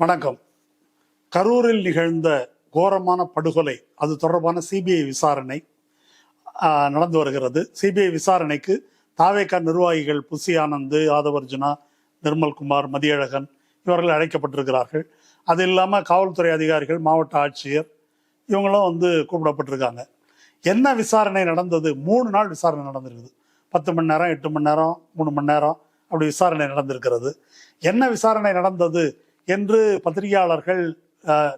வணக்கம். கரூரில் நிகழ்ந்த கோரமான படுகொலை அது தொடர்பான சிபிஐ விசாரணை நடந்து வருகிறது. சிபிஐ விசாரணைக்கு தாவேகா நிர்வாகிகள் புசி ஆனந்த், ஆதவர்ஜுனா, நிர்மல்குமார், மதியழகன் இவர்கள் அழைக்கப்பட்டிருக்கிறார்கள். அது இல்லாமல் காவல்துறை அதிகாரிகள், மாவட்ட ஆட்சியர் இவங்களும் கூப்பிடப்பட்டிருக்காங்க. என்ன விசாரணை நடந்தது? 3 நாள் விசாரணை நடந்திருக்குது. 10 மணி நேரம், 8 மணி நேரம், 3 மணி நேரம் அப்படி விசாரணை நடந்திருக்கிறது. என்ன விசாரணை நடந்தது என்று பத்திரிகையாளர்கள்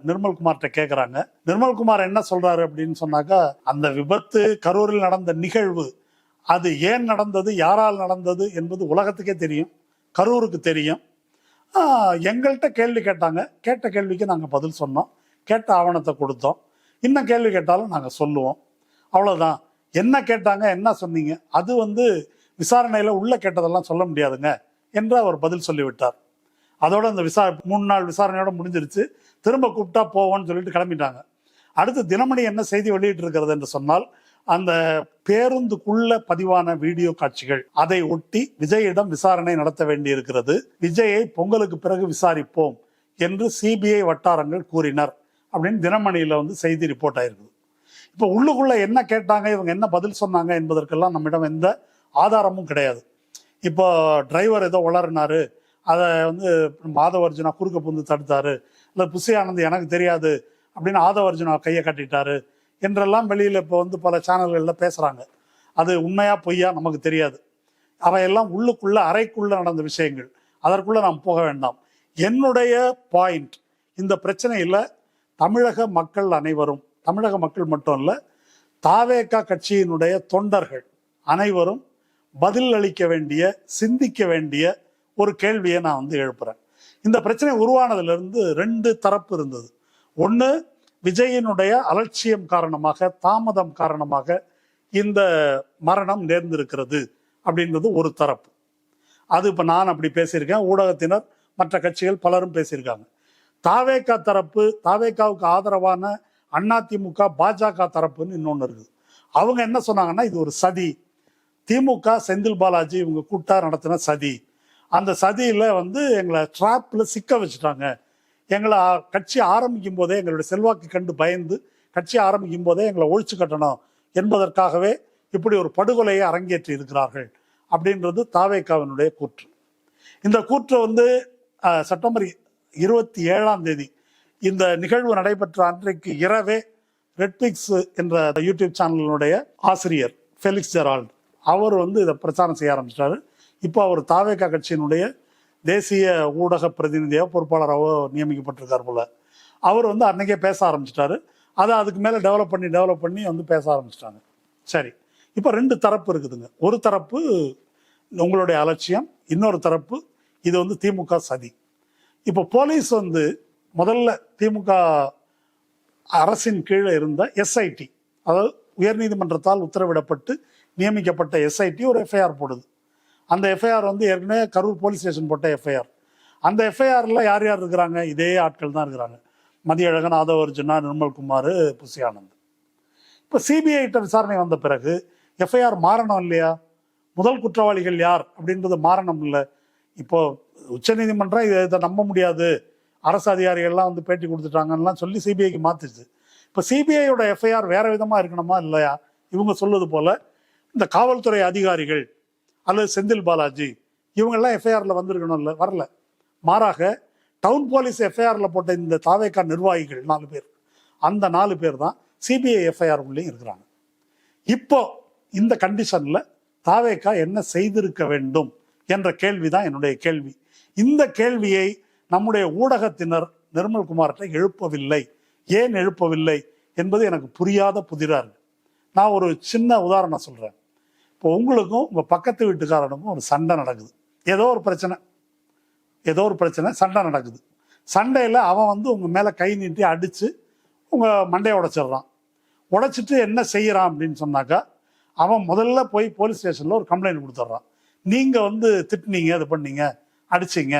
நிர்மல்குமார்கிட்ட கேட்குறாங்க. நிர்மல்குமார் என்ன சொல்றாரு அப்படின்னு சொன்னாக்கா, அந்த விபத்து கரூரில் நடந்த நிகழ்வு அது ஏன் நடந்தது, யாரால் நடந்தது என்பது உலகத்துக்கே தெரியும், கரூருக்கு தெரியும். எங்கள்கிட்ட கேள்வி கேட்டாங்க, கேட்ட கேள்விக்கு நாங்கள் பதில் சொன்னோம், கேட்ட ஆவணத்தை கொடுத்தோம், இன்னும் கேள்வி கேட்டாலும் நாங்கள் சொல்லுவோம், அவ்வளோதான். என்ன கேட்டாங்க, என்ன சொன்னீங்க, அது விசாரணையில் உள்ள கேட்டதெல்லாம் சொல்ல முடியாதுங்க என்று அவர் பதில் சொல்லிவிட்டார். அதோட அந்த 3 நாள் விசாரணையோட முடிஞ்சிருச்சு. திரும்ப கூப்பிட்டா போவோம்னு சொல்லிட்டு கிளம்பிட்டாங்க. அடுத்து தினமணி என்ன செய்தி வெளியிட்டு இருக்கிறது என்று சொன்னால், அந்த பேருந்துக்குள்ள பதிவான வீடியோ காட்சிகள், அதை ஒட்டி விஜயிடம் விசாரணை நடத்த வேண்டி இருக்கிறது. விஜயை பொங்கலுக்கு பிறகு விசாரிப்போம் என்று சிபிஐ வட்டாரங்கள் கூறினர் அப்படின்னு தினமணியில செய்தி ரிப்போர்ட் ஆயிருக்குது. இப்போ உள்ளுக்குள்ள என்ன கேட்டாங்க, இவங்க என்ன பதில் சொன்னாங்க என்பதற்கெல்லாம் நம்மிடம் எந்த ஆதாரமும் கிடையாது. இப்போ டிரைவர் ஏதோ உளறினாரு, அதை ஆதவர்ஜுனா குறுக்க புந்து தடுத்தாரு, இல்லை புசி ஆனந்த் எனக்கு தெரியாது அப்படின்னு ஆதவர்ஜுனா கையை கட்டிட்டாரு என்றெல்லாம் வெளியில் இப்போ பல சேனல்களில் பேசுகிறாங்க. அது உண்மையா பொய்யா நமக்கு தெரியாது. அவையெல்லாம் உள்ளுக்குள்ள அறைக்குள்ள நடந்த விஷயங்கள், அதற்குள்ள நாம் போக வேண்டாம். என்னுடைய பாயிண்ட், இந்த பிரச்சனையில் தமிழக மக்கள் அனைவரும், தமிழக மக்கள் மட்டும் இல்லை, தாவேகா கட்சியினுடைய தொண்டர்கள் அனைவரும் பதில் அளிக்க வேண்டிய, சிந்திக்க வேண்டிய ஒரு கேள்வியை நான் எழுப்புறேன். இந்த பிரச்சனை உருவானதுலேருந்து 2 தரப்பு இருந்தது. ஒன்று, விஜயினுடைய அலட்சியம் காரணமாக, தாமதம் காரணமாக இந்த மரணம் நேர்ந்திருக்கிறது அப்படின்றது ஒரு தரப்பு. அது இப்போ நான் அப்படி பேசியிருக்கேன், ஊடகத்தினர், மற்ற கட்சிகள் பலரும் பேசியிருக்காங்க. தாவேகா தரப்பு, தாவேகாவுக்கு ஆதரவான அதிமுக, பாஜக தரப்புன்னு இன்னொன்று இருக்குது. அவங்க என்ன சொன்னாங்கன்னா, இது ஒரு சதி, திமுக செந்தில் பாலாஜி இவங்க கூட்டா நடத்தின சதி, அந்த சதியில் எங்களை ட்ராப்பில் சிக்க வச்சுட்டாங்க, எங்களை கட்சி ஆரம்பிக்கும் போதே எங்களுடைய செல்வாக்கு கண்டு பயந்து கட்சி ஆரம்பிக்கும் போதே எங்களை ஒழிச்சு கட்டணும் என்பதற்காகவே இப்படி ஒரு படுகொலையை அரங்கேற்றி இருக்கிறார்கள் அப்படின்றது தாவேகாவினுடைய கூற்று. இந்த கூற்று செப்டம்பர் 27 இந்த நிகழ்வு நடைபெற்ற அன்றைக்கு இரவே ரெட்பிக்ஸ் என்ற யூடியூப் சேனலினுடைய ஆசிரியர் ஃபெலிக்ஸ் ஜெரால்ட் அவர் இதை பிரச்சாரம் செய்ய ஆரம்பிச்சிட்டாரு. இப்போ அவர் தாவேகா கட்சியினுடைய தேசிய ஊடக பிரதிநிதியாக, பொறுப்பாளராக நியமிக்கப்பட்டிருக்கார் போல. அவர் அன்னைக்கே பேச ஆரம்பிச்சிட்டாரு. அதை அதுக்கு மேலே டெவலப் பண்ணி பேச ஆரம்பிச்சிட்டாங்க. சரி, இப்போ 2 தரப்பு இருக்குதுங்க. ஒரு தரப்பு உங்களுடைய அலட்சியம், இன்னொரு தரப்பு இது திமுக சதி. இப்போ போலீஸ் முதல்ல திமுக அரசின் கீழே இருந்த எஸ்ஐடி, அதாவது உயர்நீதிமன்றத்தால் உத்தரவிடப்பட்டு நியமிக்கப்பட்ட எஸ்ஐடி ஒரு எஃப்ஐஆர் போடுது. அந்த எஃப்ஐஆர் ஏற்கனவே கரூர் போலீஸ் ஸ்டேஷன் போட்ட எஃப்ஐஆர். அந்த எஃப்ஐஆரில் யார் யார் இருக்கிறாங்க? இதே ஆட்கள் தான் இருக்கிறாங்க. மதியழகன், ஆதவர்ஜுனா, நிர்மல்குமார், புசி ஆனந்த். இப்போ சிபிஐட்ட விசாரணை வந்த பிறகு எஃப்ஐஆர் மாறணும் இல்லையா? முதல் குற்றவாளிகள் யார் அப்படின்றது மாறணும் இல்லை? இப்போ உச்சநீதிமன்றம் இதை நம்ப முடியாது, அரசு அதிகாரிகள்லாம் பேட்டி கொடுத்துட்டாங்கலாம் சொல்லி சிபிஐக்கு மாற்றிச்சு. இப்போ சிபிஐயோட எஃப்ஐஆர் வேற விதமாக இருக்கணுமா இல்லையா? இவங்க சொல்வது போல இந்த காவல்துறை அதிகாரிகள் அல்லது செந்தில் பாலாஜி இவங்கெல்லாம் எஃப்ஐஆரில் வந்திருக்கணும் இல்லை? வரல. மாறாக டவுன் போலீஸ் எஃப்ஐஆரில் போட்ட இந்த தாவேகா நிர்வாகிகள் 4 பேர், அந்த 4 பேர் தான் சிபிஐ எஃப்ஐஆர் உள்ளேயும் இருக்கிறாங்க. இப்போ இந்த கண்டிஷனில் தாவேகா என்ன செய்திருக்க வேண்டும் என்ற கேள்வி தான் என்னுடைய கேள்வி. இந்த கேள்வியை நம்முடைய ஊடகத்தினர் நிர்மல்குமார்கிட்ட எழுப்பவில்லை. ஏன் எழுப்பவில்லை என்பது எனக்கு புரியாத புதிராக இருக்கு. நான் ஒரு சின்ன உதாரணம் சொல்கிறேன். இப்போ உங்களுக்கும் உங்கள் பக்கத்து வீட்டுக்காரனுக்கும் ஒரு சண்டை நடக்குது, ஏதோ ஒரு பிரச்சனை, சண்டை நடக்குது. சண்டையில் அவன் உங்கள் மேலே கை நீட்டி அடித்து உங்கள் மண்டையை உடைச்சிட்றான். உடைச்சிட்டு என்ன செய்கிறான் அப்படின்னு சொன்னாக்கா, அவன் முதல்ல போய் போலீஸ் ஸ்டேஷனில் ஒரு கம்ப்ளைண்ட் கொடுத்துட்றான். நீங்கள் திட்டினீங்க, இது பண்ணீங்க, அடிச்சிங்க,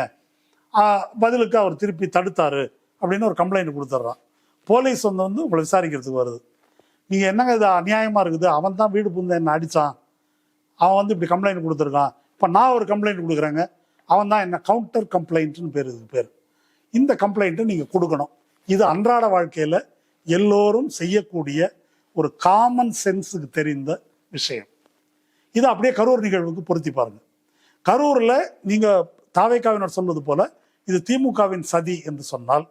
பதிலுக்கு அவர் திருப்பி தடுத்தாரு அப்படின்னு ஒரு கம்ப்ளைண்ட் கொடுத்துட்றான். போலீஸ் உங்களை விசாரிக்கிறதுக்கு வருது. நீங்கள் என்னங்க இது அநியாயமாக இருக்குது, அவன் தான் வீடு புகுந்த என்ன அடித்தான், அவன் இப்படி கம்ப்ளைண்ட் கொடுத்துருக்கான், இப்போ நான் ஒரு கம்ப்ளைண்ட் கொடுக்குறேங்க, அவன் தான் என்ன கவுண்டர் கம்ப்ளைண்ட்னு பேர். இந்த கம்ப்ளைண்ட்டை நீங்கள் கொடுக்கணும். இது அன்றாட வாழ்க்கையில் எல்லோரும் செய்யக்கூடிய ஒரு காமன் சென்ஸுக்கு தெரிந்த விஷயம். இது அப்படியே கரூர் நிகழ்வுக்கு பொருத்தி பாருங்க. கரூரில் நீங்கள் தாவேக்காவினர் சொல்வது போல இது திமுகவின் சதி என்று சொன்னால்,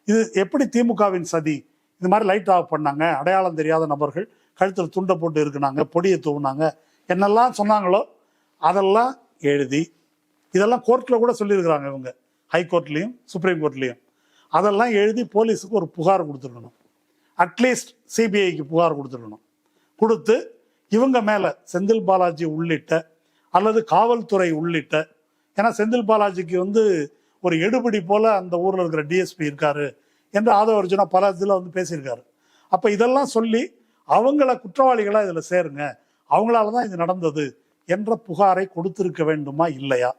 இது எப்படி திமுகவின் சதி? இது மாதிரி லைட் ஆஃப் பண்ணாங்க, அடையாளம் தெரியாத நபர்கள் கழுத்தில் துண்டை போட்டு இருக்குனாங்க, பொடியை தூவுனாங்க, என்னெல்லாம் சொன்னாங்களோ அதெல்லாம் எழுதி, இதெல்லாம் கோர்ட்டில் கூட சொல்லியிருக்கிறாங்க இவங்க, ஹைகோர்ட்லேயும் சுப்ரீம் கோர்ட்லேயும். அதெல்லாம் எழுதி போலீஸுக்கு ஒரு புகார் கொடுத்துருக்கணும், அட்லீஸ்ட் சிபிஐக்கு புகார் கொடுத்துருக்கணும். கொடுத்து இவங்க மேலே செந்தில் பாலாஜி உள்ளிட்ட அல்லது காவல்துறை உள்ளிட்ட, ஏன்னா செந்தில் பாலாஜிக்கு ஒரு எடுபடி போல அந்த ஊரில் இருக்கிற டிஎஸ்பி இருக்காரு என்று ஆதவ அர்ஜுனா பல இதில் பேசியிருக்காரு. அப்போ இதெல்லாம் சொல்லி அவங்கள குற்றவாளிகளாக இதில் சேருங்க, அவங்களால தான் இது நடந்தது என்ற புகாரை கொடுத்திருக்க வேண்டுமா இல்லையா?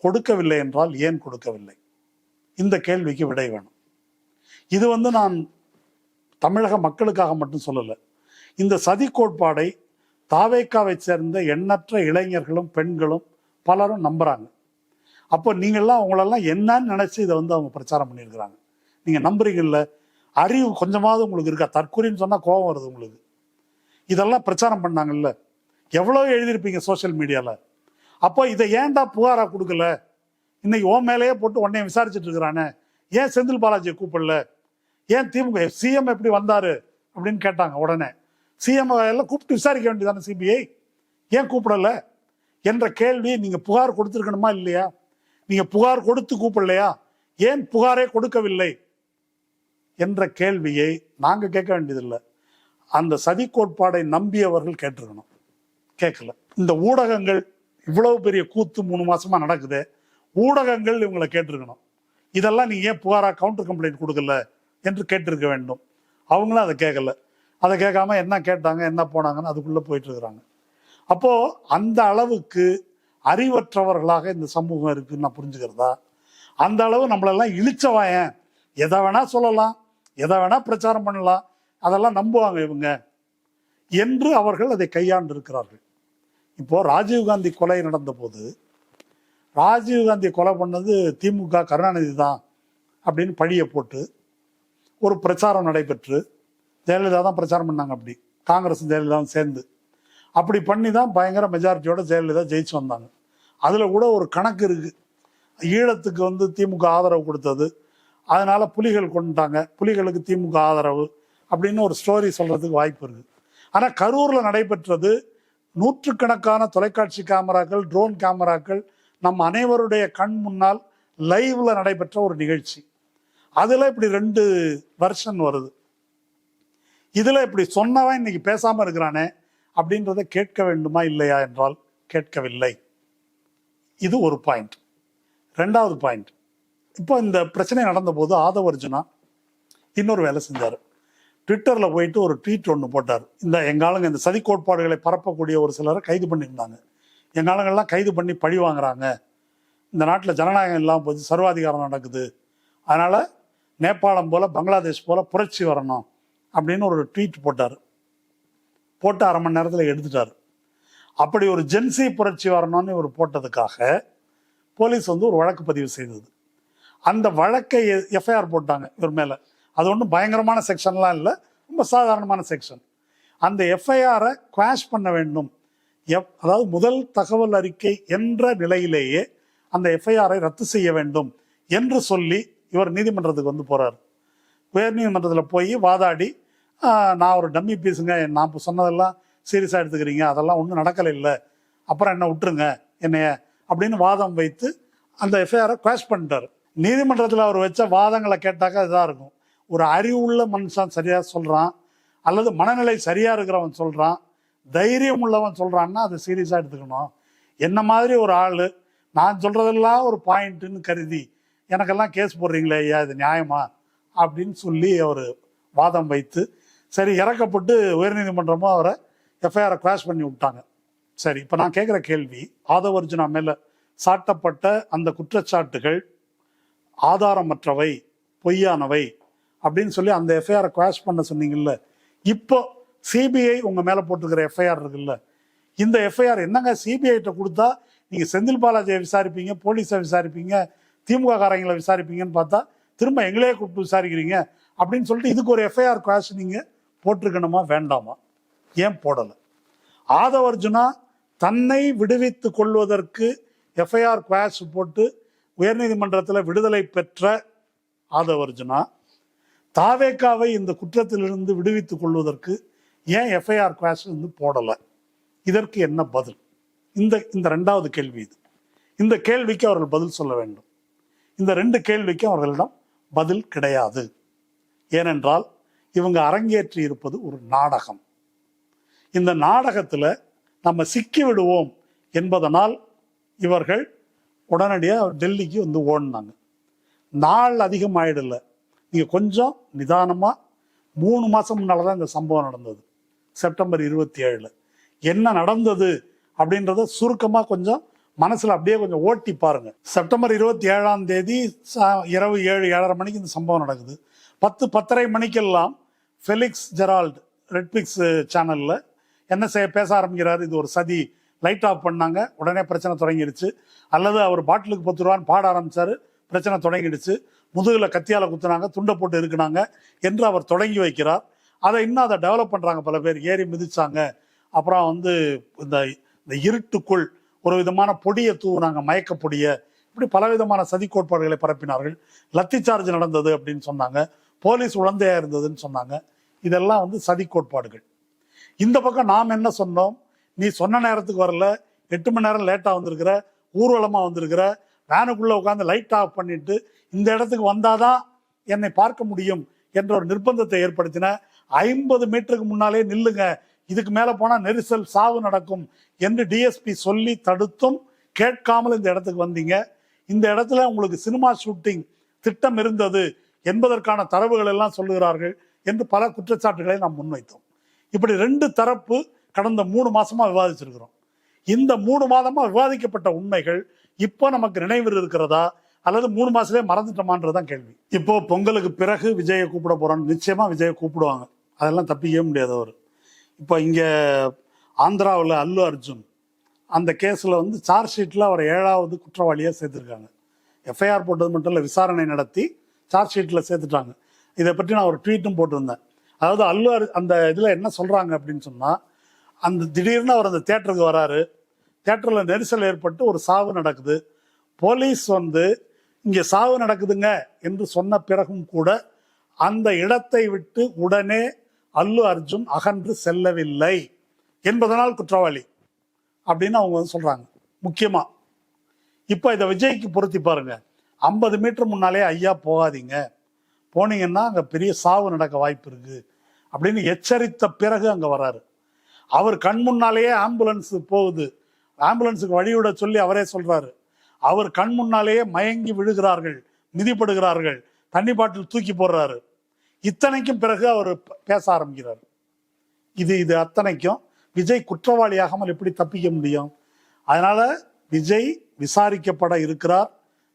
கொடுக்கவில்லை என்றால் ஏன் கொடுக்கவில்லை? இந்த கேள்விக்கு விடை வேணும். இது நான் தமிழக மக்களுக்காக மட்டும் சொல்லலை. இந்த சதி கோட்பாடை தாவேக்காவை சேர்ந்த எண்ணற்ற இளைஞர்களும் பெண்களும் பலரும் நம்புறாங்க. அப்போ நீங்கள்லாம் அவங்களெல்லாம் என்னன்னு நினைச்சு இதை அவங்க பிரச்சாரம் பண்ணியிருக்கிறாங்க. நீங்க நம்புறீங்கல்ல? அறிவு கொஞ்சமாவது உங்களுக்கு இருக்கா? தற்கொலைன்னு சொன்னா கோபம் வருது உங்களுக்கு. இதெல்லாம் பிரச்சாரம் பண்ணாங்கல்ல, எவ்வளோ எழுதியிருப்பீங்க சோசியல் மீடியால. அப்போ இதை ஏன்டா புகாரா கொடுக்கல? இன்னைக்கு ஓ மேலேயே போட்டு உடனே விசாரிச்சுட்டு இருக்கிறானே, ஏன் செந்தில் பாலாஜியை கூப்பிடல? ஏன் திமுக சிஎம் எப்படி வந்தாரு அப்படின்னு கேட்டாங்க. உடனே சிஎம் எல்லாம் கூப்பிட்டு விசாரிக்க வேண்டியதானே சிபிஐ, ஏன் கூப்பிடல என்ற கேள்வியை நீங்க புகார் கொடுத்துருக்கணுமா இல்லையா? நீங்க புகார் கொடுத்து கூப்பிடலையா? ஏன் புகாரே கொடுக்கவில்லை என்ற கேள்வியை நாங்க கேட்க வேண்டியதில்லை, அந்த சதி கோட்பாடை நம்பியவர்கள் கேட்டிருக்கணும். கேட்கல. இந்த ஊடகங்கள் இவ்வளவு பெரிய கூத்து 3 மாசமா நடக்குது, ஊடகங்கள் இவங்களை கேட்டிருக்கணும். இதெல்லாம் நீங்க ஏன் புகாரா கவுண்டர் கம்ப்ளைண்ட் கொடுக்கல என்று கேட்டிருக்க வேண்டும். அவங்களும் அதை கேட்கல. அதை கேட்காம என்ன கேட்டாங்க என்ன போனாங்கன்னு அதுக்குள்ள போயிட்டு இருக்கிறாங்க. அப்போ அந்த அளவுக்கு அறிவற்றவர்களாக இந்த சமூகம் இருக்குன்னு நான் புரிஞ்சுக்கிறதா? அந்த அளவு நம்மளெல்லாம் இழிச்சவாயன், எதை வேணா சொல்லலாம், எதை வேணா பிரச்சாரம் பண்ணலாம், அதெல்லாம் நம்புவாங்க இவங்க என்று அவர்கள் அதை கையாண்டு இருக்கிறார்கள். இப்போ ராஜீவ்காந்தி கொலை நடந்த போது, ராஜீவ்காந்தி கொலை பண்ணது திமுக கருணாநிதி தான் அப்படின்னு பழியை போட்டு ஒரு பிரச்சாரம் நடைபெற்று, ஜெயலலிதா தான் பிரச்சாரம் பண்ணாங்க, அப்படி காங்கிரஸ் ஜெயலலிதாவும் சேர்ந்து அப்படி பண்ணி தான் பயங்கர மெஜாரிட்டியோட ஜெயலலிதா ஜெயிச்சு வந்தாங்க. அதில் கூட ஒரு கணக்கு இருக்கு, ஈழத்துக்கு திமுக ஆதரவு கொடுத்தது, அதனால புலிகள் கொண்டுட்டாங்க, புலிகளுக்கு திமுக ஆதரவு அப்படின்னு ஒரு ஸ்டோரி சொல்றதுக்கு வாய்ப்பு இருக்கு. ஆனால் கரூரில் நடைபெற்றது நூற்றுக்கணக்கான தொலைக்காட்சி கேமராக்கள், ட்ரோன் கேமராக்கள், நம் அனைவருடைய கண் முன்னால் லைவ்ல நடைபெற்ற ஒரு நிகழ்ச்சி. அதுல இப்படி 2 வெர்ஷன் வருது. இதுல இப்படி சொன்னவன் இன்னைக்கு பேசாம இருக்கிறானே அப்படின்றத கேட்க வேண்டுமா இல்லையா என்றால் கேட்கவில்லை. இது ஒரு பாயிண்ட். 2வது பாயிண்ட், இப்போ இந்த பிரச்சனை நடந்த போது ஆதவ அர்ஜுனா இன்னொரு வேலை செஞ்சாரு. ட்விட்டர்ல போயிட்டு ஒரு ட்வீட் ஒன்று போட்டார். எங்க ஆளுங்க இந்த சதி கோட்பாடுகளை பரப்பக்கூடிய ஒரு சிலரை கைது பண்ணியிருந்தாங்க, எங்க ஆளுங்கள்லாம் கைது பண்ணி பழி வாங்குறாங்க, இந்த நாட்டில் ஜனநாயகம் இல்லாமல் போச்சு, சர்வாதிகாரம் நடக்குது, அதனால நேபாளம் போல பங்களாதேஷ் போல புரட்சி வரணும் அப்படின்னு ஒரு ட்வீட் போட்டார். போட்டு 1/2 மணி நேரத்தில் எடுத்துட்டாரு. அப்படி ஒரு ஜென்சி புரட்சி வரணும்னு இவர் போட்டதுக்காக போலீஸ் ஒரு வழக்கு பதிவு செய்தது. அந்த வழக்கை எஃப்ஐஆர் போட்டாங்க இவர் மேல. அது ஒன்றும் பயங்கரமான செக்ஷன்லாம் இல்லை, ரொம்ப சாதாரணமான செக்ஷன். அந்த எஃப்ஐஆரை குவாஷ் பண்ண வேண்டும், அதாவது முதல் தகவல் அறிக்கை என்ற நிலையிலேயே அந்த எஃப்ஐஆரை ரத்து செய்ய வேண்டும் என்று சொல்லி இவர் நீதிமன்றத்துக்கு போறாரு. உயர் நீதிமன்றத்தில் போய் வாதாடி, நான் ஒரு டம்மி பீஸுங்க, நான் சொன்னதெல்லாம் சீரியஸாக எடுத்துக்கிறீங்க, அதெல்லாம் ஒன்றும் நடக்கலை, இல்லை, அப்புறம் என்ன விட்டுருங்க என்னைய அப்படின்னு வாதம் வைத்து அந்த எஃப்ஐஆரை குவாஷ் பண்ணிட்டார். நீதிமன்றத்தில் அவர் வச்ச வாதங்களை கேட்டாக்கா இதாக இருக்கும். ஒரு அறிவுள்ள மனுஷன் சரியா சொல்றான், அல்லது மனநிலை சரியா இருக்கிறவன் சொல்றான், தைரியம் உள்ளவன் சொல்றான்னா அதை சீரியஸா எடுத்துக்கணும். என்ன மாதிரி ஒரு ஆளு நான் சொல்றதெல்லாம் ஒரு பாயிண்ட்னு கருதி எனக்கெல்லாம் கேஸ் போடுறீங்களே ஐயா, இது நியாயமா அப்படின்னு சொல்லி அவர் வாதம் வைத்து, சரி இறக்கப்பட்டு உயர்நீதிமன்றமும் அவரை எஃப்ஐஆரை கிராஷ் பண்ணி விட்டாங்க. சரி, இப்போ நான் கேட்குற கேள்வி, ஆதவ அர்ஜுனா மேல சாட்டப்பட்ட அந்த குற்றச்சாட்டுகள் ஆதாரமற்றவை, பொய்யானவை அப்படின்னு சொல்லி அந்த எஃப்ஐஆரை கிராஷ் பண்ண சொன்னீங்கல்ல, இப்போ சிபிஐ உங்க மேல போட்டுக்கிற எஃப்ஐஆர் இருக்குல்ல, இந்த எஃப்ஐஆர் என்னங்க சிபிஐட்ட கொடுத்தா நீங்க செந்தில் பாலாஜியை விசாரிப்பீங்க, போலீஸை விசாரிப்பீங்க, திமுக காரங்களை விசாரிப்பீங்கன்னு பார்த்தா திரும்ப எங்களே கூப்பிட்டு விசாரிக்கிறீங்க அப்படின்னு சொல்லிட்டு இதுக்கு ஒரு எஃப்ஐஆர் குவாஷ் நீங்கள் போட்டிருக்கணுமா வேண்டாமா? ஏன் போடலை? ஆதவ அர்ஜுனா தன்னை விடுவித்து கொள்வதற்கு எஃப்ஐஆர் குவாஷ் போட்டு உயர்நீதிமன்றத்தில் விடுதலை பெற்ற ஆதவ அர்ஜுனா தாவேக்காவை இந்த குற்றத்திலிருந்து விடுவித்துக் கொள்வதற்கு ஏன் எஃப்ஐஆர் குவாஷ் போடலை? இதற்கு என்ன பதில்? இந்த ரெண்டாவது கேள்வி இது. இந்த கேள்விக்கு அவர்கள் பதில் சொல்ல வேண்டும். இந்த 2 கேள்விக்கு அவர்களிடம் பதில் கிடையாது. ஏனென்றால் இவங்க அரங்கேற்றி இருப்பது ஒரு நாடகம். இந்த நாடகத்தில் நம்ம சிக்கி விடுவோம் என்பதனால் இவர்கள் உடனடியாக டெல்லிக்கு ஓடினாங்க. நாள் அதிகமாயிடல, நீங்கள் கொஞ்சம் நிதானமாக 3 மாதம் முன்னால் தான் இந்த சம்பவம் நடந்தது. செப்டம்பர் 27 என்ன நடந்தது அப்படின்றத சுருக்கமாக கொஞ்சம் மனசில் அப்படியே கொஞ்சம் ஓட்டி பாருங்க. செப்டம்பர் 27ஆம் தேதி இரவு 7-7:30 மணிக்கு இந்த சம்பவம் நடக்குது. 10-10:30 மணிக்கெல்லாம் ஃபெலிக்ஸ் ஜெரால்டு ரெட்பிக்ஸ் சேனலில் என்ன பேச ஆரம்பிக்கிறாரு, இது ஒரு சதி, லைட் ஆஃப் பண்ணாங்க, உடனே பிரச்சனை தொடங்கிடுச்சு. அல்லது அவர் பாட்டிலுக்கு 10 ரூபான்னு பாட ஆரம்பித்தார், பிரச்சனை தொடங்கிடுச்சு. முதுகில் கத்தியால் குத்துனாங்க, துண்டை போட்டு இருக்குனாங்க என்று அவர் தொடங்கி வைக்கிறார். அதை டெவலப் பண்ணுறாங்க பல பேர், ஏறி மிதிச்சாங்க. அப்புறம் இந்த இருட்டுக்குள் ஒரு விதமான பொடியை தூவுனாங்க, மயக்க பொடியை. இப்படி பலவிதமான சதி கோட்பாடுகளை பரப்பினார்கள். லத்தி சார்ஜ் நடந்தது அப்படின்னு சொன்னாங்க, போலீஸ் உடந்தையா இருந்ததுன்னு சொன்னாங்க. இதெல்லாம் சதி கோட்பாடுகள். இந்த பக்கம் நாம் என்ன சொன்னோம், நீ சொன்ன நேரத்துக்கு வரல, 8 மணி நேரம் லேட்டாக வந்திருக்கிற, ஊர்வலமாக வந்திருக்கிற, வேனுக்குள்ளே உட்காந்து லைட் ஆஃப் பண்ணிட்டு இந்த இடத்துக்கு வந்தாதான் என்னை பார்க்க முடியும் என்ற ஒரு நிர்பந்தத்தை ஏற்படுத்தின. 50 மீட்டருக்கு முன்னாலே நில்லுங்க, இதுக்கு மேலே போனால் நெரிசல், சாவு நடக்கும் என்று டிஎஸ்பி சொல்லி தடுத்தும் கேட்காமல் இந்த இடத்துக்கு வந்தீங்க. இந்த இடத்துல உங்களுக்கு சினிமா ஷூட்டிங் திட்டம் இருந்தது என்பதற்கான தரவுகள் எல்லாம் சொல்லுகிறார்கள் என்று பல குற்றச்சாட்டுகளை நாம் முன்வைத்தோம். இப்படி 2 தரப்பு கடந்த 3 மாசமா விவாதிச்சிருக்கிறோம். இந்த 3 மாதமா விவாதிக்கப்பட்ட உண்மைகள் இப்போ நமக்கு நினைவில் இருக்கிறதா அல்லது 3 மாசத்துலேயே மறந்துட்டோமான்றதான் கேள்வி. இப்போ பொங்கலுக்கு பிறகு விஜயை கூப்பிட போறான்னு நிச்சயமா விஜயை கூப்பிடுவாங்க, அதெல்லாம் தப்பிக்கவே முடியாது. அவர் இப்போ இங்கே ஆந்திராவில் அல்லு அர்ஜுன் அந்த கேஸில் சார்ஜ் ஷீட்டில் அவர் 7வது குற்றவாளியாக சேர்த்துருக்காங்க. எஃப்ஐஆர் போட்டது மட்டும் இல்லை, விசாரணை நடத்தி சார்ஜ் ஷீட்டில் சேர்த்துட்டாங்க. இதை பற்றி நான் ஒரு ட்வீட்டும் போட்டிருந்தேன். அதாவது அந்த இதில் என்ன சொல்கிறாங்க அப்படின்னு சொன்னால், திடீர்னு அவர் அந்த தேட்டருக்கு வராரு, தேட்டரில் நெரிசல் ஏற்பட்டு ஒரு சாவு நடக்குது. போலீஸ் இங்கே சாவு நடக்குதுங்க என்று சொன்ன பிறகும் கூட அந்த இடத்தை விட்டு உடனே அல்லு அர்ஜுன் அகன்று செல்லவில்லை என்பதனால் குற்றவாளி அப்படின்னு அவங்க சொல்றாங்க. முக்கியமா இப்போ இதை விஜய்க்கு பொருத்தி பாருங்க. 50 மீட்டர் முன்னாலே ஐயா போகாதீங்க, போனீங்கன்னா அங்கே பெரிய சாவு நடக்க வாய்ப்பு இருக்கு அப்படின்னு எச்சரித்த பிறகு அங்கே வராரு. அவர் கண் முன்னாலேயே ஆம்புலன்ஸ் போகுது, ஆம்புலன்ஸுக்கு வழிவிட சொல்லி அவரே சொல்றாரு. அவர் கண் முன்னாலேயே மயங்கி விழுகிறார்கள், மிதிப்படுகிறார்கள், தண்ணி பாட்டில் தூக்கி போடுறாரு. இத்தனைக்கும் பிறகு அவர் பேச ஆரம்பிக்கிறார். இது அத்தனைக்கும் விஜய் குற்றவாளியாகாமல் எப்படி தப்பிக்க முடியும்? அதனால விஜய் விசாரிக்கப்பட இருக்கிறார்,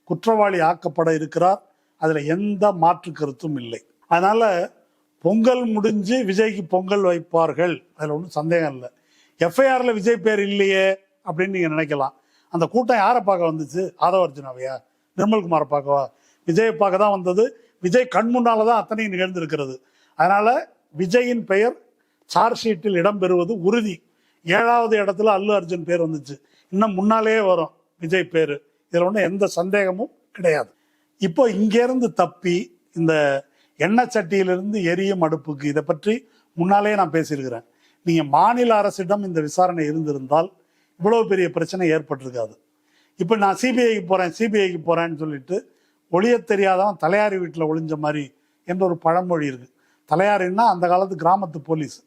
குற்றவாளி ஆக்கப்பட இருக்கிறார், அதுல எந்த மாற்று கருத்தும் இல்லை. அதனால பொங்கல் முடிஞ்சு விஜய்க்கு பொங்கல் வைப்பார்கள், அதுல ஒன்றும் சந்தேகம் இல்லை. எஃப்ஐஆர்ல விஜய் பேர் இல்லையே அப்படின்னு நீங்க நினைக்கலாம். அந்த கூட்டம் யாரை பார்க்க வந்துச்சு? ஆதவ அர்ஜுனாவையா, நிர்மல்குமாரை பார்க்கவா? விஜயை பார்க்க தான் வந்தது. விஜய் கண் முன்னால தான் அத்தனையும் நிகழ்ந்திருக்கிறது. அதனால விஜயின் பெயர் சார்ஜ் ஷீட்டில் இடம்பெறுவது உறுதி. 7வது இடத்துல அல்லு அர்ஜுன் பேர் வந்துச்சு, இன்னும் முன்னாலேயே வரும் விஜய் பேரு, இதுல ஒன்றும் எந்த சந்தேகமும் கிடையாது. இப்போ இங்கேருந்து தப்பி இந்த எண்ணெய் சட்டியிலிருந்து எரியும் அடுப்புக்கு, இதை பற்றி முன்னாலேயே நான் பேசியிருக்கிறேன். நீங்க மாநில அரசிடம் இந்த விசாரணை இருந்திருந்தால் இவ்வளவு பெரிய பிரச்சனை ஏற்பட்டிருக்காது. இப்போ நான் சிபிஐக்கு போறேன்னு சொல்லிட்டு ஒளிய தெரியாதவன் தலையாரி வீட்டில் ஒளிஞ்ச மாதிரி என்ற ஒரு பழமொழி இருக்கு. தலையாரின்னா அந்த காலத்து கிராமத்து போலீஸ்,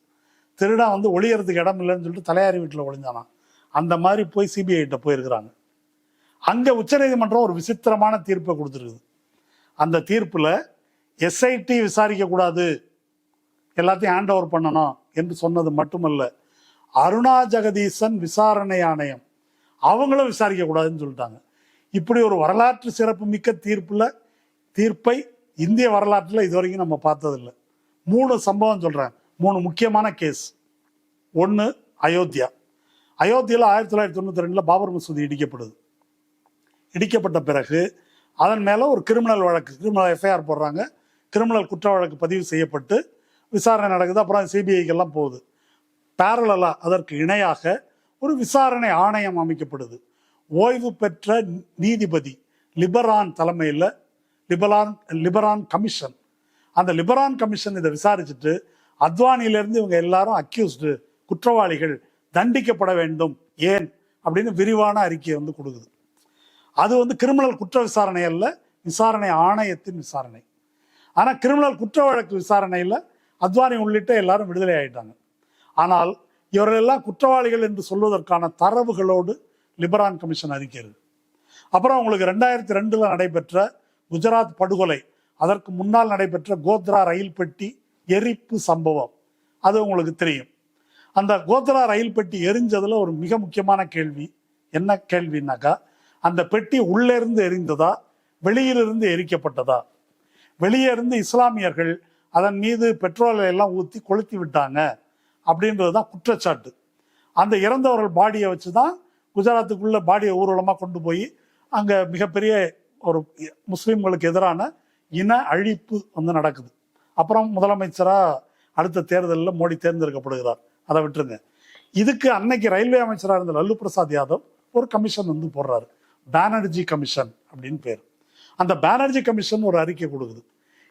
திருடா ஒளியறதுக்கு இடம் இல்லைன்னு சொல்லிட்டு தலையாரி வீட்டில் ஒளிஞ்சானா, அந்த மாதிரி போய் சிபிஐட்ட போயிருக்கிறாங்க. அங்க உச்சநீதிமன்றம் ஒரு விசித்திரமான தீர்ப்பை கொடுத்துருக்குது. அந்த தீர்ப்புல எஸ்ஐடி விசாரிக்க கூடாது, எல்லாத்தையும் ஹேண்ட் ஓவர் பண்ணணும் என்று சொன்னது மட்டுமல்ல, அருணா ஜெகதீசன் விசாரணை ஆணையம் அவங்களும் விசாரிக்க கூடாதுன்னு சொல்லிட்டாங்க. இப்படி ஒரு வரலாற்று சிறப்பு மிக்க தீர்ப்பை இந்திய வரலாற்றில் இதுவரைக்கும் நம்ம பார்த்ததில்லை. 3 சம்பவம் சொல்றேன், 3 முக்கியமான கேஸ். 1 அயோத்தியா. அயோத்தியில் 1992 பாபர் மசூதி இடிக்கப்படுது. இடிக்கப்பட்ட பிறகு அதன் மேலே ஒரு கிரிமினல் எஃப்ஐஆர் போடுறாங்க. கிரிமினல் குற்ற வழக்கு பதிவு செய்யப்பட்டு விசாரணை நடக்குது. அப்புறம் சிபிஐக்கெல்லாம் போகுது. பேரலா அதற்கு இணையாக ஒரு விசாரணை ஆணையம் அமைக்கப்படுது. ஓய்வு பெற்ற நீதிபதி லிபரான் தலைமையில் லிபரான் கமிஷன். அந்த லிபரான் கமிஷன் இதை விசாரிச்சுட்டு அத்வானியிலிருந்து இவங்க எல்லாரும் அக்யூஸ்டு, குற்றவாளிகள், தண்டிக்கப்பட வேண்டும் ஏன் அப்படின்னு விரிவான அறிக்கையை கொடுக்குது. அது கிரிமினல் குற்ற விசாரணை அல்ல, விசாரணை ஆணையத்தின் விசாரணை. ஆனால் கிரிமினல் குற்ற வழக்கு விசாரணையில் அத்வானி உள்ளிட்ட எல்லாரும் விடுதலை ஆயிட்டாங்க. ஆனால் இவர்களெல்லாம் குற்றவாளிகள் என்று சொல்வதற்கான தரவுகளோடு லிபரான் கமிஷன் அறிக்கிறது. அப்புறம் உங்களுக்கு 2002 நடைபெற்ற குஜராத் படுகொலை, அதற்கு முன்னால் நடைபெற்ற கோத்ரா ரயில் பெட்டி எரிப்பு சம்பவம், அது உங்களுக்கு தெரியும். அந்த கோத்ரா ரயில் பெட்டி எரிஞ்சதுல ஒரு மிக முக்கியமான கேள்வி என்ன கேள்வினாக்கா, அந்த பெட்டி உள்ளே இருந்து எரிந்ததா வெளியிலிருந்து எரிக்கப்பட்டதா? வெளியே இருந்து இஸ்லாமியர்கள் அதன் மீது பெட்ரோலை எல்லாம் ஊற்றி கொளுத்தி விட்டாங்க அப்படின்றது தான் குற்றச்சாட்டு. அந்த இறந்தவர்கள் பாடியை வச்சு தான் குஜராத்துக்குள்ள பாடியை ஊர்வலமாக கொண்டு போய் அங்கே மிகப்பெரிய ஒரு முஸ்லீம்களுக்கு எதிரான இன அழிப்பு நடக்குது. அப்புறம் முதலமைச்சராக அடுத்த தேர்தலில் மோடி தேர்ந்தெடுக்கப்படுகிறார். அதை விட்டுருங்க. இதுக்கு அன்னைக்கு ரயில்வே அமைச்சராக இருந்த லல்லு பிரசாத் யாதவ் ஒரு கமிஷன் போடுறாரு, பானர்ஜி கமிஷன் அப்படின்னு பேர். அந்த பானர்ஜி கமிஷன் ஒரு அறிக்கை கொடுக்குது.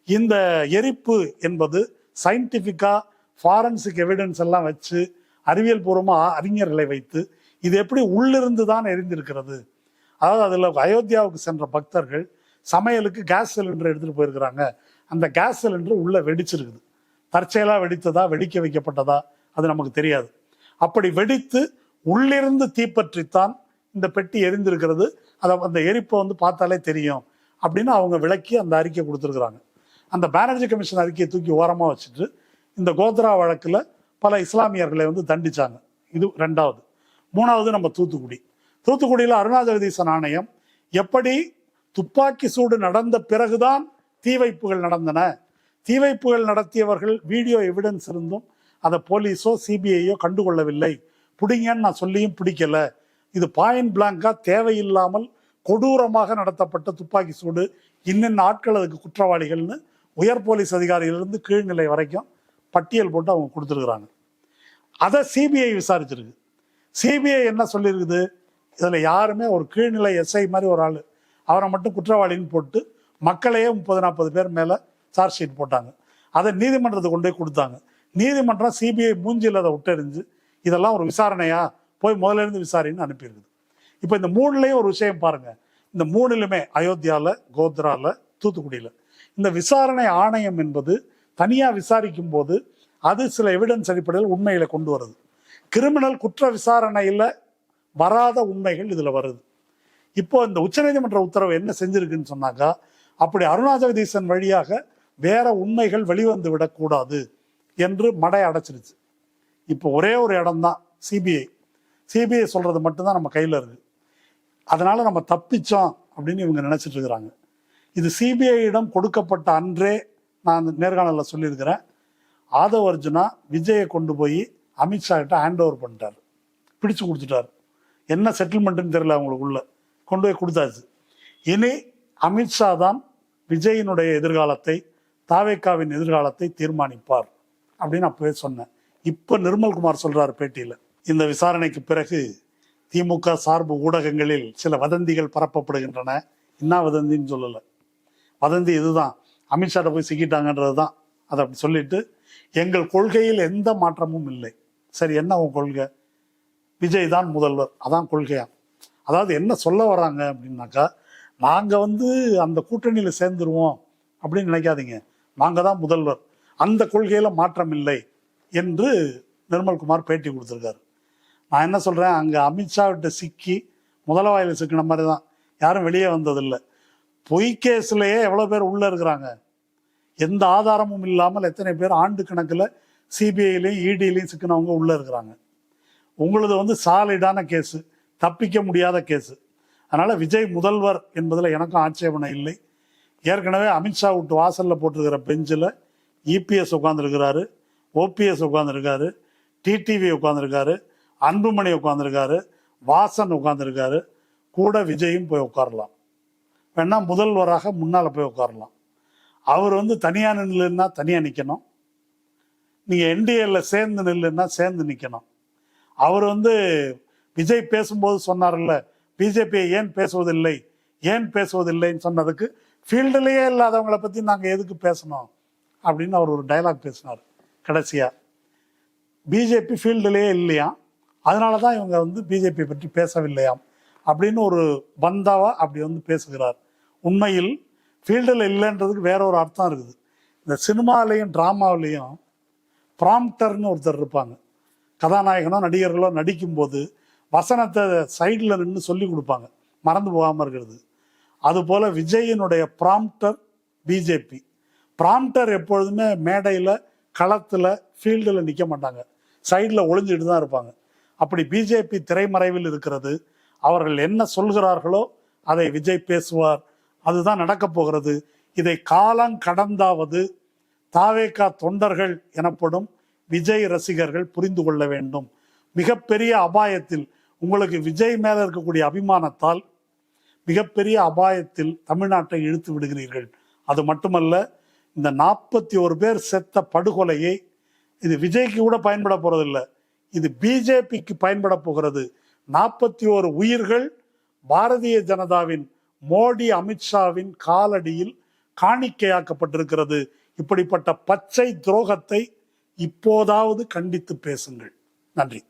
இந்த எரிப்பு என்பது சயின்டிஃபிக்கா ஃபாரன்சிக் எவிடன்ஸ் எல்லாம் வச்சு அறிவியல் பூர்வமாக அறிஞர்களை வைத்து இது எப்படி உள்ளிருந்து தான் எரிந்திருக்கிறது. அதாவது அதில் அயோத்தியாவுக்கு சென்ற பக்தர்கள் சமையலுக்கு கேஸ் சிலிண்டர் எடுத்துகிட்டு போயிருக்கிறாங்க. அந்த கேஸ் சிலிண்டர் உள்ளே வெடிச்சிருக்குது. தற்செயலாக வெடித்ததா, வெடிக்க வைக்கப்பட்டதா, அது நமக்கு தெரியாது. அப்படி வெடித்து உள்ளிருந்து தீப்பற்றித்தான் இந்த பெட்டி எரிந்திருக்கிறது. அதை அந்த எரிப்பை பார்த்தாலே தெரியும் அப்படின்னு அவங்க விளக்கி அந்த அறிக்கை கொடுத்துருக்குறாங்க. அந்த பானர்ஜி கமிஷன் அறிக்கையை தூக்கி ஓரமாக வச்சுட்டு இந்த கோத்ரா வழக்கில் பல இஸ்லாமியர்களை தண்டிச்சாங்க. இது 2வது. 3வது நம்ம தூத்துக்குடியில் அருணா ஜெகதீசன் ஆணையம் எப்படி துப்பாக்கி சூடு நடந்த பிறகுதான் தீ வைப்புகள் நடந்தன, தீ வைப்புகள் நடத்தியவர்கள் வீடியோ எவிடன்ஸ் இருந்தும் அதை போலீஸோ சிபிஐயோ கண்டுகொள்ளவில்லை, பிடிங்கன்னு நான் சொல்லியும் பிடிக்கல, இது பாயிண்ட் பிளாங்கா தேவையில்லாமல் கொடூரமாக நடத்தப்பட்ட துப்பாக்கி சூடு, இன்னின் ஆட்கள் அதுக்கு குற்றவாளிகள்னு உயர் போலீஸ் அதிகாரியிலிருந்து கீழ்நிலை வரைக்கும் பட்டியல் போட்டு அவங்க கொடுத்துருக்குறாங்க. அதை சிபிஐ விசாரிச்சிருக்கு. சிபிஐ என்ன சொல்லியிருக்குது, இதில் யாருமே ஒரு கீழ்நிலை எஸ்ஐ மாதிரி ஒரு ஆள், அவரை மட்டும் குற்றவாளின்னு போட்டு மக்களையே 30-40 பேர் மேலே சார்ஜ் ஷீட் போட்டாங்க. அதை நீதிமன்றத்தை கொண்டு போய் கொடுத்தாங்க. நீதிமன்றம் சிபிஐ மூஞ்சில் அதை விட்டெறிஞ்சு இதெல்லாம் ஒரு விசாரணையா, போய் முதல்ல இருந்து விசாரின்னு அனுப்பியிருக்குது. இப்போ இந்த 3லையும் ஒரு விஷயம் பாருங்க. இந்த 3லுமே அயோத்தியாவில், கோத்ராவில், தூத்துக்குடியில் இந்த விசாரணை ஆணையம் என்பது தனியாக விசாரிக்கும் போது அது சில எவிடன்ஸ் அடிப்படையில் உண்மைகளை கொண்டு வருது. கிரிமினல் குற்ற விசாரணையில் வராத உண்மைகள் இதில் வருது. இப்போ இந்த உச்சநீதிமன்ற உத்தரவு என்ன செஞ்சிருக்குன்னு சொன்னாக்கா, அப்படி அருணா ஜெகதீசன் வழியாக வேற உண்மைகள் வெளிவந்து விடக்கூடாது என்று மடை அடைச்சிருச்சு. இப்போ ஒரே ஒரு இடம்தான் சிபிஐ சொல்றது மட்டும்தான் நம்ம கையில் இருக்கு. அதனால நம்ம தப்பிச்சோம் அப்படின்னு இவங்க நினைச்சிட்டு இருக்கிறாங்க. இது சிபிஐயிடம் கொடுக்கப்பட்ட அன்றே நான் நேர்காணலில் சொல்லியிருக்கிறேன். ஆதவ் அர்ஜுனா விஜயை கொண்டு போய் அமித்ஷா கிட்ட ஹேண்ட் ஓவர் பண்ணிட்டார், பிடிச்சு கொடுத்துட்டார். என்ன செட்டில்மெண்ட்டுன்னு தெரியல, அவங்களுக்குள்ள கொண்டு போய் கொடுத்தாச்சு. இனி அமித்ஷா தான் விஜயினுடைய எதிர்காலத்தை, தாவேக்காவின் எதிர்காலத்தை தீர்மானிப்பார் அப்படின்னு அப்பவே சொன்னேன். இப்போ நிர்மல்குமார் சொல்றாரு பேட்டியில், இந்த விசாரணைக்கு பிறகு திமுக சார்பு ஊடகங்களில் சில வதந்திகள் பரப்பப்படுகின்றன. என்ன வதந்தின்னு சொல்லலை, வதந்தி இதுதான், அமித்ஷாட்ட போய் சிக்கிட்டாங்கன்றது தான். அதை அப்படி சொல்லிட்டு எங்கள் கொள்கையில் எந்த மாற்றமும் இல்லை. சரி, என்ன உன் கொள்கை? விஜய் தான் முதல்வர், அதான் கொள்கையா? அதாவது என்ன சொல்ல வராங்க அப்படின்னாக்கா, நாங்கள் அந்த கூட்டணியில் சேர்ந்துருவோம் அப்படின்னு நினைக்காதீங்க, நாங்கள் தான் முதல்வர், அந்த கொள்கையில் மாற்றம் இல்லை என்று நிர்மல்குமார் பேட்டி கொடுத்துருக்காரு. நான் என்ன சொல்கிறேன், அங்கே அமித்ஷாவிட்ட சிக்கி முதலவாயில் சிக்கின மாதிரி தான், யாரும் வெளியே வந்ததில்லை. பொய் கேஸ்லேயே எவ்வளோ பேர் உள்ளே இருக்கிறாங்க, எந்த ஆதாரமும் இல்லாமல் எத்தனை பேர் ஆண்டு கணக்கில் சிபிஐலையும் இடிலையும் சிக்கினவங்க உள்ளே இருக்கிறாங்க. உங்களது சாலிடான கேஸு, தப்பிக்க முடியாத கேஸு. அதனால் விஜய் முதல்வர் என்பதில் எனக்கும் ஆட்சேபனை இல்லை. ஏற்கனவே அமித்ஷா விட்டு வாசலில் போட்டிருக்கிற பெஞ்சில் இபிஎஸ் உட்காந்துருக்கிறாரு, ஓபிஎஸ் உட்காந்துருக்காரு, டிடிவி உட்காந்துருக்காரு, அன்புமணி உட்காந்துருக்காரு, வாசன் உட்காந்துருக்காரு, கூட விஜயும் போய் உட்காரலாம். வேணா முதல்வராக முன்னால் போய் உட்காரலாம். அவர் தனியாக நில்லுன்னா தனியாக நிற்கணும், நீங்கள் என்டிஏல சேர்ந்து நில்லுன்னா சேர்ந்து நிற்கணும். அவர் விஜய் பேசும்போது சொன்னார்ல, பிஜேபியை ஏன் பேசுவதில்லைன்னு சொன்னதுக்கு ஃபீல்டுலேயே இல்லாதவங்களை பற்றி நாங்கள் எதுக்கு பேசணும் அப்படின்னு அவர் ஒரு டைலாக் பேசினார் கடைசியாக. பிஜேபி ஃபீல்டுலேயே இல்லையா, அதனால தான் இவங்க பிஜேபி பற்றி பேசவில்லையாம் அப்படின்னு ஒரு பந்தாவா அப்படி பேசுகிறார். உண்மையில் ஃபீல்டில் இல்லைன்றதுக்கு வேற ஒரு அர்த்தம் இருக்குது. இந்த சினிமாவிலையும் ட்ராமாவிலையும் ப்ராம்ப்டர்னு ஒருத்தர் இருப்பாங்க. கதாநாயகனோ நடிகர்களோ நடிக்கும்போது வசனத்தை சைடில் நின்று சொல்லி கொடுப்பாங்க, மறந்து போகாமல் இருக்கிறது. அதுபோல் விஜயினுடைய ப்ராம்ப்டர் பிஜேபி. ப்ராம்ப்டர் எப்பொழுதுமே மேடையில், களத்தில், ஃபீல்டில் நிற்க மாட்டாங்க, சைடில் ஒளிஞ்சிட்டு தான் இருப்பாங்க. அப்படி பிஜேபி திரைமறைவில் இருக்கிறது. அவர்கள் என்ன சொல்கிறார்களோ அதை விஜய் பேசுவார். அதுதான் நடக்கப் போகிறது. இதை காலம் கடந்தாவது தாவேகா தொண்டர்கள் எனப்படும் விஜய் ரசிகர்கள் புரிந்து கொள்ள வேண்டும். மிகப்பெரிய அபாயத்தில், உங்களுக்கு விஜய் மேல இருக்கக்கூடிய அபிமானத்தால் மிகப்பெரிய அபாயத்தில் தமிழ்நாட்டை இழுத்து விடுகிறீர்கள். அது மட்டுமல்ல, இந்த 41 பேர் செத்த படுகொலையை இது விஜய்க்கு கூட பயன்பட போறதில்லை, இது பிஜேபிக்கு பயன்பட போகிறது. 41 உயிர்கள் பாரதிய ஜனதாவின் மோடி அமித்ஷாவின் காலடியில் காணிக்கையாக்கப்பட்டிருக்கிறது. இப்படிப்பட்ட பச்சை துரோகத்தை இப்போதாவது கண்டித்து பேசுங்கள். நன்றி.